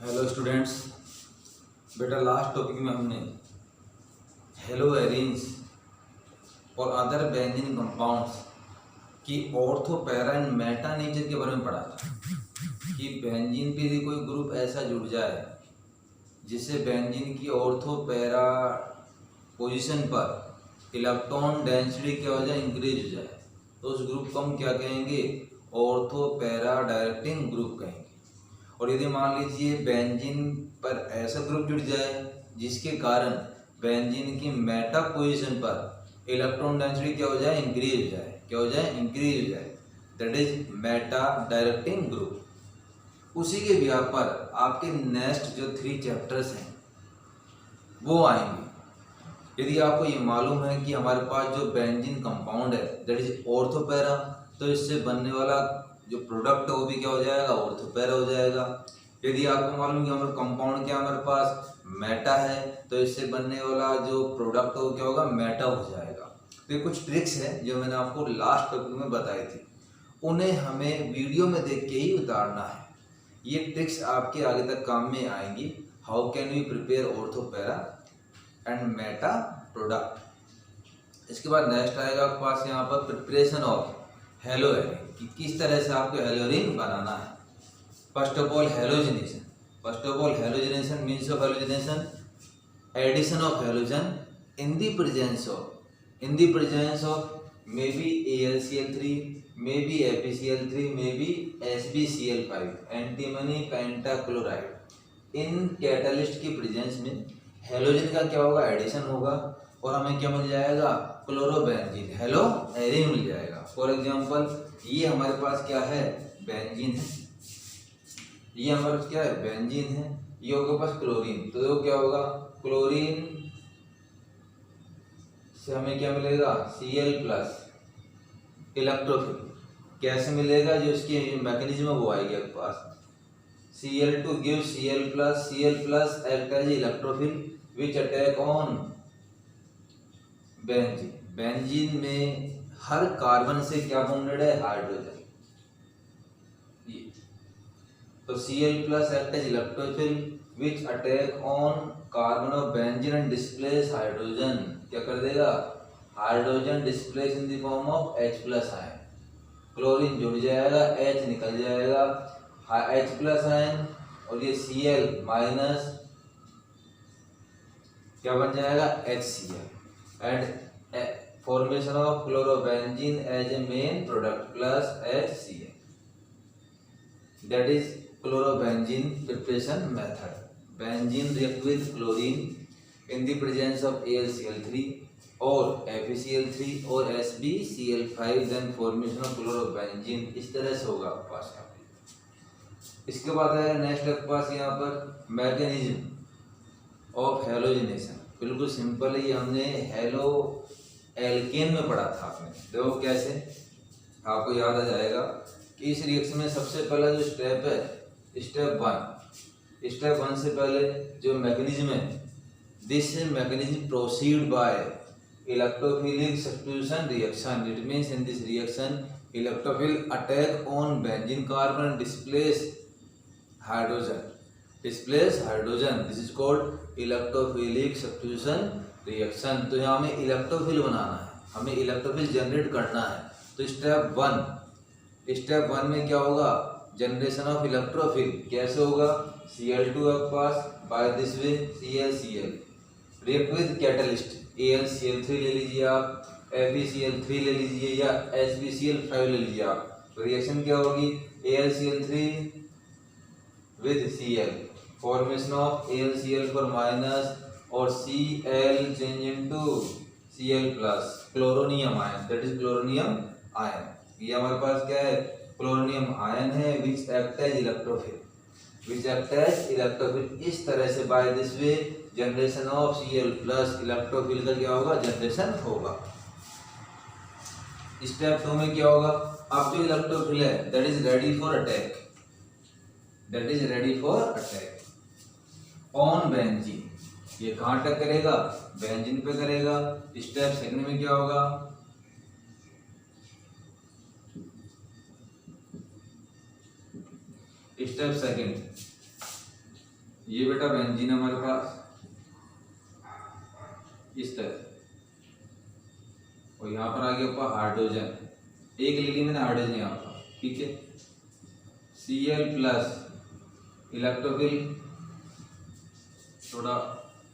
Hello students. बेटा last topic में हमने हेलो एरिन्स और अदर बेंजीन कंपाउंड्स की ortho para and Meta nature के बारे में पढ़ा था कि बेंजीन पे यदि कोई ग्रुप ऐसा जुड़ जाए जिससे बेंजीन की ऑर्थो पैरा पोजीशन पर इलेक्ट्रॉन डेंसिटी क्या हो जाए, इंक्रीज हो जाए, तो उस ग्रुप को हम क्या कहेंगे? ऑर्थो पैरा डायरेक्टिंग ग्रुप कहेंगे। और यदि मान लीजिए बेंजीन पर ऐसा ग्रुप जुड़ जाए जिसके कारण बेंजीन की मेटा पोजीशन पर इलेक्ट्रॉन डेंसिटी क्या हो जाए, इंक्रीज हो जाए, क्या हो जाए, इंक्रीज हो जाए, that is Meta directing group. उसी के बिहार पर आपके नेक्स्ट जो 3 चैप्टर्स हैं वो आएंगे। यदि आपको ये मालूम है कि हमारे पास जो बेंजीन कंपाउंड है दैट इज ऑर्थो पैरा, तो इससे बनने वाला जो प्रोडक्ट है वो भी क्या हो जाएगा, ऑर्थो पैरा हो जाएगा। यदि आपको मालूम है कि हमारे कंपाउंड क्या हमारे पास मेटा है, तो इससे बनने वाला जो प्रोडक्ट है वो क्या होगा, मेटा हो जाएगा। तो ये कुछ ट्रिक्स है जो मैंने आपको लास्ट टॉपिक में बताई थी, उन्हें हमें वीडियो में देख के ही उतारना है। ये ट्रिक्स आपके आगे तक काम में आएंगी। How can we prepare ortho para and meta product. इसके बाद नेक्स्ट आएगा आपके पास यहाँ पर प्रिपरेशन ऑफ हेलो एरिन, कि किस तरह से आपको हेलो एरिन बनाना है। First of all halogenation. First of all halogenation means of halogenation addition of halogen in the presence of maybe AlCl3, maybe FeCl3, maybe SbCl5, antimony pentachloride. इन catalyst की presence में halogen का क्या होगा, addition होगा, और हमें क्या मिल जाएगा, क्लोरोबेंजीन, हेलो एरिन मिल जाएगा। फॉर एग्जांपल ये हमारे पास क्या है, बेंजीन है, ये हमारे पास क्या है, बेंजीन है, ये होगा पास क्लोरीन, तो देखो क्या होगा, क्लोरीन से हमें क्या मिलेगा, Cl+ इलेक्ट्रोफिल। कैसे मिलेगा, जो इसकी मैकेनिज्म है वो आएगी आपके पास। Cl2 gives Cl+ act as electrophile which attack on benzene. Benzene में हर कार्बन से क्या बॉन्डेड है, हाइड्रोजन। तो Cl+ act as electrophile which attack on carbon of benzene and displace hydrogen। क्या कर देगा, hydrogen displace in the form of H+ ion. Chlorine जुड़ जाएगा, H निकल जाएगा, H+ आयन, और ये Cl- क्या बन जाएगा, HCl, and formation of chlorobenzene as a main product plus HCl, that is chlorobenzene preparation method. Benzene react with chlorine in the presence of AlCl3 और FeCl3 और SbCl5, then formation of chlorobenzene. इस तरह से होगा आपके पास। इसके बाद है नेक्स्ट आपके पास यहाँ पर मैकेनिज्म ऑफ हेलोजिनेशन। बिल्कुल सिंपल है, ये हमने हेलो एल्केन में पढ़ा था आपने। देखो कैसे आपको याद आ जाएगा कि इस रिएक्शन में सबसे पहला जो स्टेप है, स्टेप 1 से पहले जो मैकेनिज्म है, this mechanism proceed bye electrophilic substitution reaction. It means in this reaction electrophile attack on benzene carbon and displace hydrogen, this is called electrophilic substitution reaction. तो यहाँ हमें इलेक्ट्रोफिल बनाना है, हमें इलेक्ट्रोफिल जनरेट करना है। तो स्टेप 1 में क्या होगा, जनरेशन ऑफ इलेक्ट्रोफिल। कैसे होगा, Cl2 आपके पास, by this way ClCl react with catalyst AlCl3 ले लीजिए आप, FeCl3 ले लीजिए या SbCl5 ले लीजिए आप। तो रिएक्शन क्या होगी, AlCl3 with Cl, formation of AlCl4- और Cl change into Cl+, chloronium ion, that is chloronium ion. ये हमारे पास क्या है, क्लोरोनियम आयन है, विच एक्ट एज इलेक्ट्रोफिल, इस तरह से by this way generation of Cl+ electrophile का क्या होगा, जनरेशन होगा। स्टेप 2 में क्या होगा, अब जो इलेक्ट्रोफिल है that is ready for attack, on benzene. ये कहाँ अटैक करेगा, बेंजीन पे करेगा। स्टेप 2 में क्या होगा, स्टेप 2 ये बेटा बेंजीन हमारे पास इस तरह, और यहाँ पर आ गया आपका हाइड्रोजन, एक ले ली मैंने हाइड्रोजन यहाँ पर, ठीक है। Cl प्लस इलेक्ट्रोफिल, थोड़ा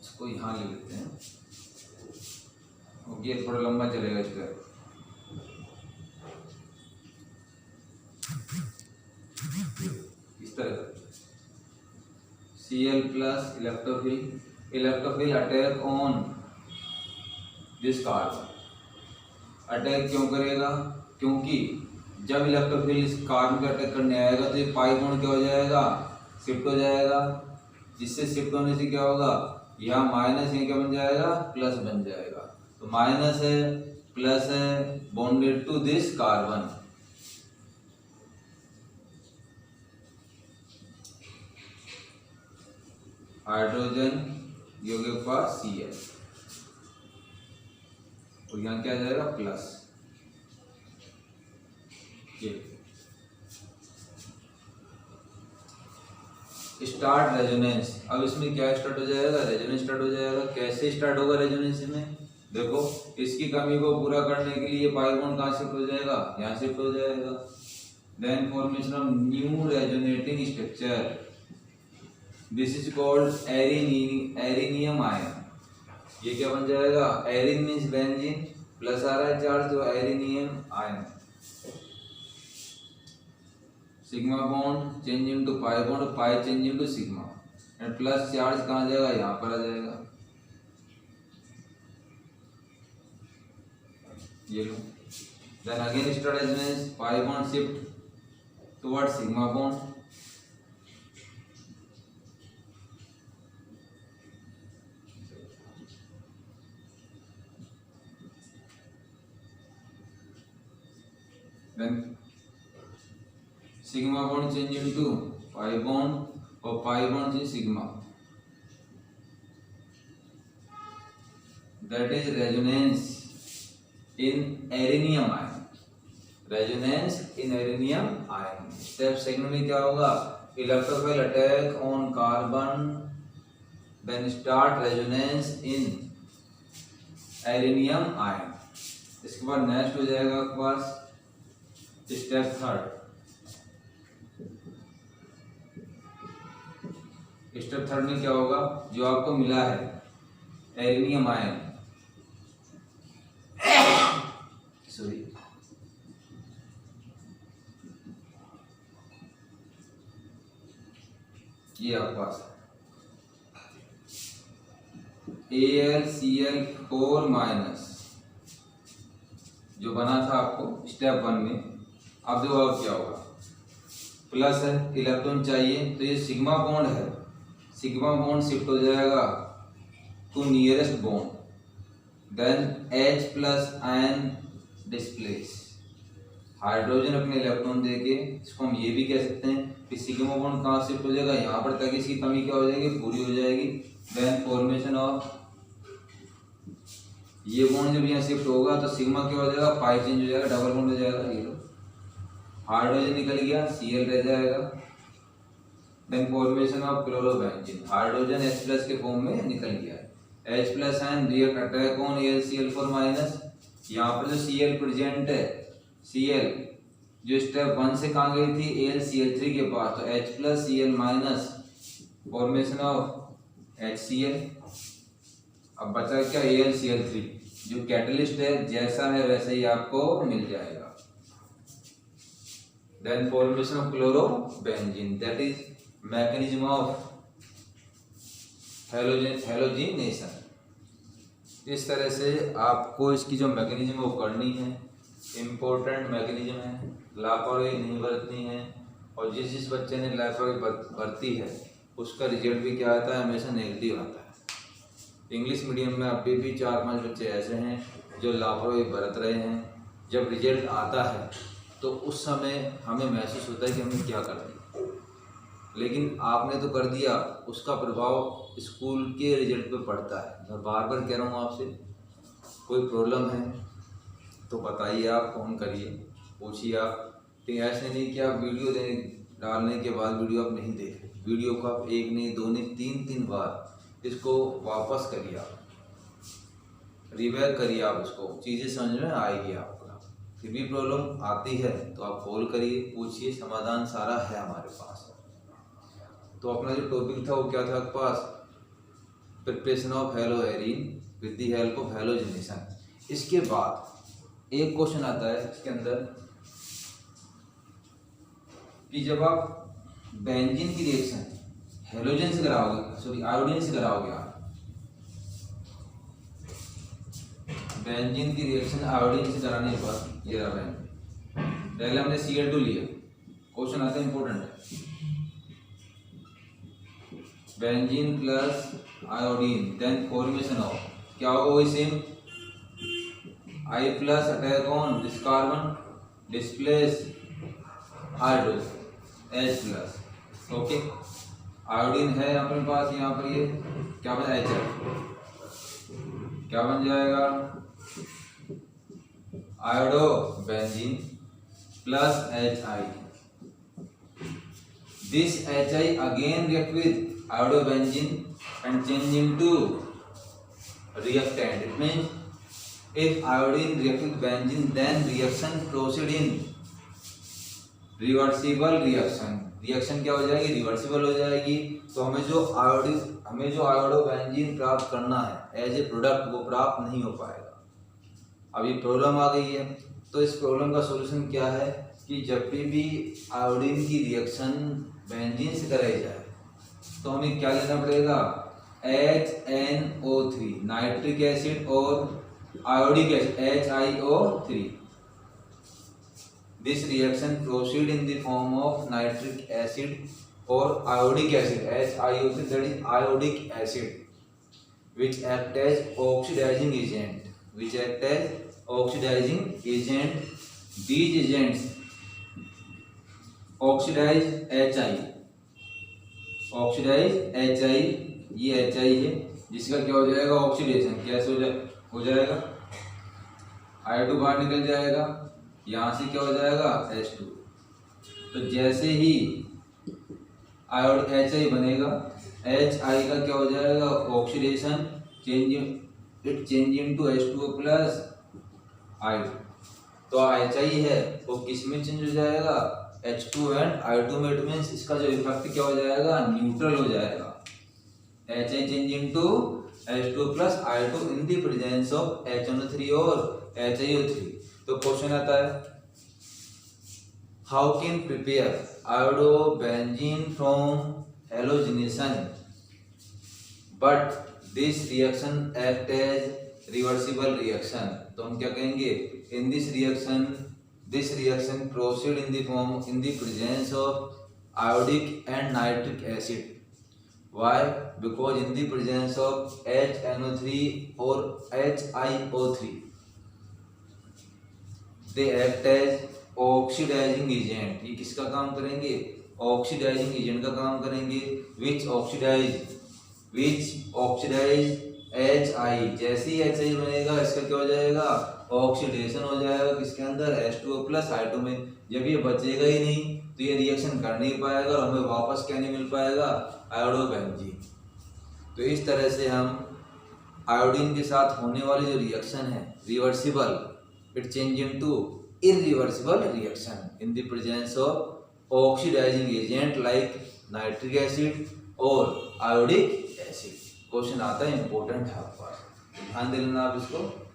इसको यहाँ ले लेते हैं, ये थोड़ा लंबा चलेगा इस तरह, इस तरह Cl plus electrophile, electrophile attack on this carbon, attack क्यों करेगा, क्योंकि जब इलेक्ट्रोफिल इस कार्बन का अटैक करने आएगा तो ये पाई बॉन्ड क्या हो जाएगा, शिफ्ट हो जाएगा, जिससे शिफ्ट होने से क्या होगा, यहाँ माइनस, यहाँ क्या बन जाएगा, प्लस बन जाएगा। तो माइनस है प्लस है bonded to this carbon, hydrogen योगे पास Cl, और यहाँ क्या आ जाएगा, प्लस। ये स्टार्ट रेजोनेंस, अब इसमें क्या स्टार्ट हो जाएगा, रेजोनेंस स्टार्ट हो जाएगा। कैसे स्टार्ट होगा रेजोनेंस में, देखो इसकी कमी को पूरा करने के लिए पाई बॉन्ड कहाँ शिफ्ट हो जाएगा, यहाँ शिफ्ट हो जाएगा। Then formation of new resonating structure, this is called arenium ion. ये क्या बन जाएगा, एरिन मीन्स बेंजीन, प्लस आ रहा है चार्ज, तो arenium ion. Sigma bond change into pi bond, pi change into sigma, and plus charge कहाँ जाएगा, यहाँ पर आ जाएगा, ये लो। Then again start resonance, pi bond shift toward sigma bond, then sigma bond change into pi bond, और pi bond change sigma, that is resonance in arenium ion, resonance in arenium ion. Step second में क्या होगा, electrophile attack on carbon, then start resonance in arenium ion. इसके बाद next हो जाएगा आपके पास स्टेप थर्ड। स्टेप थर्ड में क्या होगा, जो आपको मिला है एरिनियम आयन, सॉरी ये आपके पास AlCl4 माइनस जो बना था आपको स्टेप 1 में, अब देखो अब क्या होगा, प्लस है, इलेक्ट्रॉन चाहिए, तो ये सिग्मा बॉन्ड है, सिग्मा बॉन्ड शिफ्ट हो जाएगा to nearest bond, then H plus ion displace, hydrogen अपने इलेक्ट्रॉन देके, इसको हम ये भी कह सकते हैं कि सिग्मा बॉन्ड कहाँ शिफ्ट हो जाएगा, यहाँ पर, ताकि इसकी कमी क्या हो जाएगी, पूरी हो जाएगी। देन फॉर्मेशन ऑफ ये बॉन्ड जब यहाँ शिफ्ट होगा तो सिग्मा क्या हो जाएगा, पाई चेंज हो जाएगा, डबल बॉन्ड हो जाएगा, ये लो हाइड्रोजन निकल गया, Cl रह जाएगा। Then formation of chlorobenzene, hydrogen H plus के फॉर्म में निकल गया, H plus ion react attack on AlCl4 minus, यहाँ पर जो Cl प्रेजेंट है, Cl जो स्टेप 1 से कहाँ गई थी, AlCl3 के पास, तो H plus Cl minus, formation of HCl। अब बचा क्या, AlCl3 जो कैटलिस्ट है, जैसा है वैसे ही आपको मिल जाएगा। Then formation of chlorobenzene, that is mechanism of halogenation. इस तरह से आपको इसकी जो मैकेनिज्म वो करनी है, इम्पोर्टेंट मैकेनिज्म है, लापरवाही नहीं बरतनी है, और जिस बच्चे ने लापरवाही बरती है उसका रिजल्ट भी क्या आता है, हमेशा नेगेटिव आता है। इंग्लिश मीडियम में अभी भी 4-5 बच्चे ऐसे हैं जो लापरवाही बरत रहे हैं, जब रिजल्ट आता है तो उस समय हमें महसूस होता है कि हमने क्या कर दिया, लेकिन आपने तो कर दिया, उसका प्रभाव स्कूल के रिजल्ट पे पड़ता है। मैं बार बार कह रहा हूँ आपसे, कोई प्रॉब्लम है तो बताइए, आप फ़ोन करिए, पूछिए आप, लेकिन ऐसे नहीं कि आप वीडियो डालने के बाद वीडियो आप नहीं देख रहे। वीडियो को आप एक नहीं, दो नहीं, तीन बार इसको वापस करिए, आप रिवाइज करिए, आप इसको, चीज़ें समझ में आएगी आपका। फिर भी प्रॉब्लम आती है तो आप कॉल करिए, पूछिए, समाधान सारा है हमारे पास। तो अपना जो टॉपिक था वो क्या था आपके पास, preparation of haloarene with the help of halogenation. इसके बाद एक क्वेश्चन आता है इसके अंदर कि जब आप बेंजीन की रिएक्शन हेलोजन से कराओगे, सॉरी आयोडीन से कराओगे, आप बेंजीन की रिएक्शन आयोडीन से कराने के बाद ये रहा बेंजीन, पहले हमने Cl2 लिया, क्वेश्चन आता है इंपॉर्टेंट है, benzene plus iodine, then formation of क्या होगा, वही same I plus attack on this carbon, displace hydrogen H plus, okay. Iodine है अपने पास, यहाँ पर ये क्या बन जाएगा, क्या बन जाएगा, iodo benzene plus HI, this HI again react with iodobenzene and change into reactant. It means if iodine react with benzene, then reaction proceed in reversible reaction. Reaction क्या हो जाएगी, रिवर्सिबल हो जाएगी। तो हमें जो आयोडोबेंजीन प्राप्त करना है एज ए प्रोडक्ट, वो प्राप्त नहीं हो पाएगा। अभी प्रॉब्लम आ गई है, तो इस प्रॉब्लम का सॉल्यूशन क्या है कि जब भी आयोडीन की रिएक्शन बेंजीन से कराई जाए तो हमें क्या लेना पड़ेगा, HNO3 नाइट्रिक एसिड और iodic acid HiO3। This reaction proceed in the form of nitric acid और iodic acid HiO3, that is iodic acid which act as oxidizing agent, these agents oxidize HI, ये HI है जिसका क्या हो जाएगा, oxidation, कैसे हो जाएगा, I2 बाहर निकल जाएगा, यहाँ से क्या हो जाएगा H2। तो जैसे ही आयोड HI बनेगा, HI का क्या हो जाएगा, oxidation, change into H2O plus I2। तो HI है वो किस में चेंज हो जाएगा, H2 एंड I2 में। इट मींस इसका जो इफेक्ट क्या हो जाएगा, न्यूट्रल हो जाएगा। HI change into H2 plus I2 in the presence of HNO3 और HiO3। तो क्वेश्चन आता है, how can prepare iodobenzene from halogenation but this reaction act as reversible reaction. तो हम क्या कहेंगे, in this reaction proceed in the presence of iodic and nitric acid. Why? Because in the presence of HNO3 or HiO3, they act as oxidizing agent। ये किसका काम करेंगे, oxidising agent का काम करेंगे। which oxidize HI। जैसे ही HI बनेगा इसका क्या हो जाएगा, ऑक्सीडेशन हो जाएगा किसके अंदर, H2O प्लस I2 में। जब ये बचेगा ही नहीं तो ये रिएक्शन कर नहीं पाएगा और हमें वापस क्या नहीं मिल पाएगा, आयोडोबेंजीन। तो इस तरह से हम आयोडीन के साथ होने वाली जो रिएक्शन है reversible, it change into irreversible reaction in the presence of oxidizing agent like nitric acid और आयोडिक एसिड। क्वेश्चन आता है, इंपॉर्टेंट है आपके पास, ध्यान दे लेना आप इसको।